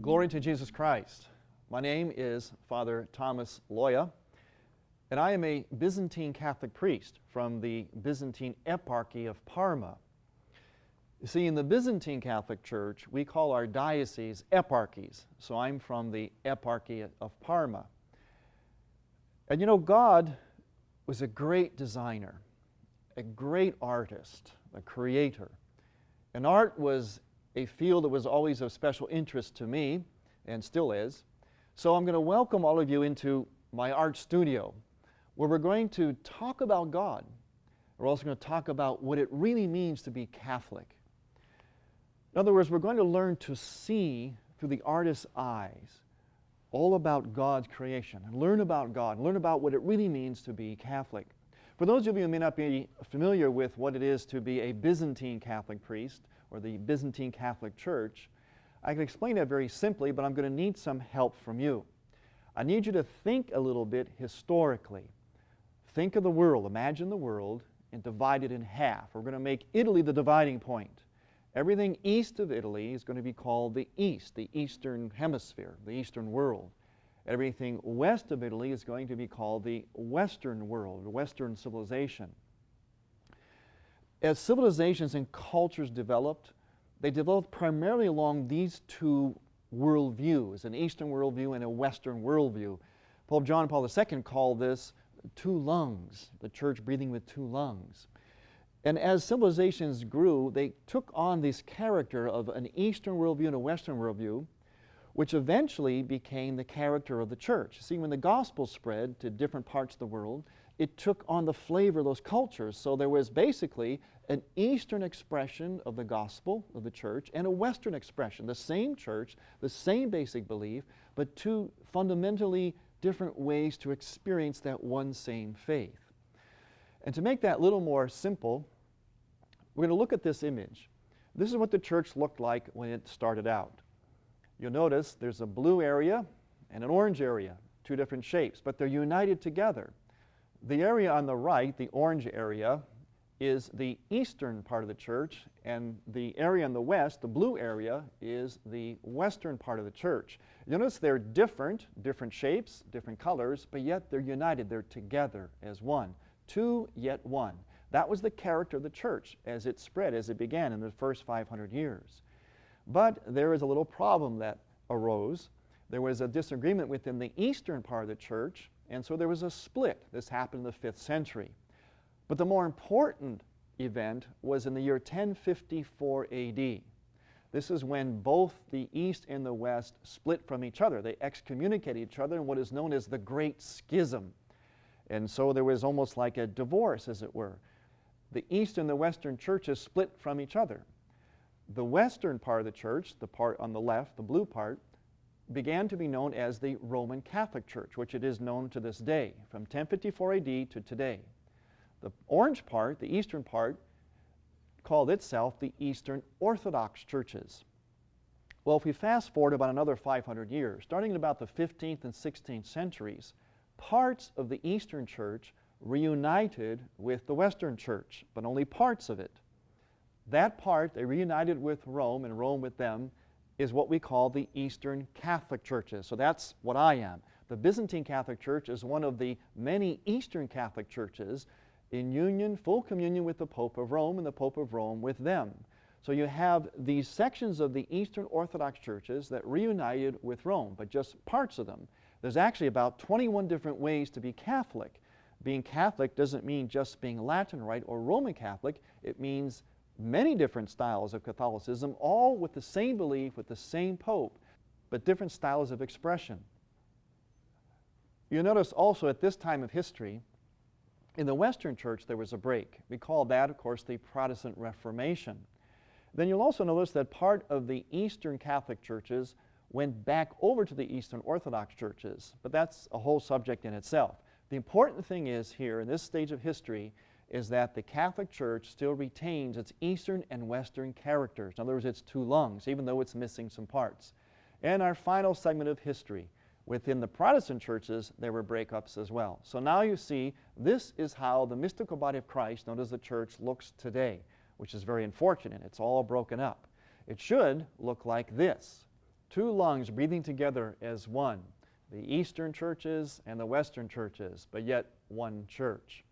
Glory to Jesus Christ. My name is Father Thomas Loya, and I am a Byzantine Catholic priest from the Byzantine Eparchy of Parma. You see, in the Byzantine Catholic Church, we call our diocese eparchies. So I'm from the Eparchy of Parma. And you know, God was a great designer, a great artist, a creator. And art was a field that was always of special interest to me, and still is. So I'm going to welcome all of you into my art studio, where we're going to talk about God. We're also going to talk about what it really means to be Catholic. In other words, we're going to learn to see through the artist's eyes all about God's creation, and learn about God, and learn about what it really means to be Catholic. For those of you who may not be familiar with what it is to be a Byzantine Catholic priest, or the Byzantine Catholic Church, I can explain that very simply, but I'm going to need some help from you. I need you to think a little bit historically. Think of the world, imagine the world, and divide it in half. We're going to make Italy the dividing point. Everything east of Italy is going to be called the East, the Eastern Hemisphere, the Eastern world. Everything west of Italy is going to be called the Western world, Western civilization. As civilizations and cultures developed, they developed primarily along these two worldviews, an Eastern worldview and a Western worldview. Pope John Paul II called this two lungs, the church breathing with two lungs. And as civilizations grew, they took on this character of an Eastern worldview and a Western worldview, which eventually became the character of the church. See, when the gospel spread to different parts of the world, it took on the flavor of those cultures. So there was basically an Eastern expression of the gospel of the church and a Western expression, the same church, the same basic belief, but two fundamentally different ways to experience that one same faith. And to make that a little more simple, we're going to look at this image. This is what the church looked like when it started out. You'll notice there's a blue area and an orange area, two different shapes, but they're united together. The area on the right, the orange area, is the eastern part of the church, and the area on the west, the blue area, is the western part of the church. You notice they're different shapes, different colors, but yet they're united, they're together as one. Two, yet one. That was the character of the church as it spread, as it began in the first 500 years. But there is a little problem that arose. There was a disagreement within the eastern part of the church, and so there was a split. This happened in the 5th century. But the more important event was in the year 1054 AD. This is when both the East and the West split from each other. They excommunicated each other in what is known as the Great Schism. And so there was almost like a divorce, as it were. The East and the Western churches split from each other. The Western part of the church, the part on the left, the blue part, began to be known as the Roman Catholic Church, which it is known to this day, from 1054 AD to today. The orange part, the eastern part, called itself the Eastern Orthodox Churches. Well, if we fast forward about another 500 years, starting in about the 15th and 16th centuries, parts of the Eastern Church reunited with the Western Church, but only parts of it. That part, they reunited with Rome, and Rome with them, is what we call the Eastern Catholic Churches. So that's what I am. The Byzantine Catholic Church is one of the many Eastern Catholic churches in union, full communion with the Pope of Rome, and the Pope of Rome with them. So you have these sections of the Eastern Orthodox churches that reunited with Rome, but just parts of them. There's actually about 21 different ways to be Catholic. Being Catholic doesn't mean just being Latin Rite or Roman Catholic. It means many different styles of Catholicism, all with the same belief, with the same Pope, but different styles of expression. You notice also at this time of history, in the Western Church there was a break. We call that, of course, the Protestant Reformation. Then you'll also notice that part of the Eastern Catholic churches went back over to the Eastern Orthodox churches, but that's a whole subject in itself. The important thing is here, in this stage of history, is that the Catholic Church still retains its Eastern and Western characters. In other words, it's two lungs, even though it's missing some parts. And our final segment of history, within the Protestant churches, there were breakups as well. So now you see, this is how the mystical body of Christ, known as the church, looks today, which is very unfortunate. It's all broken up. It should look like this. two lungs breathing together as one, the Eastern churches and the Western churches, but yet one church.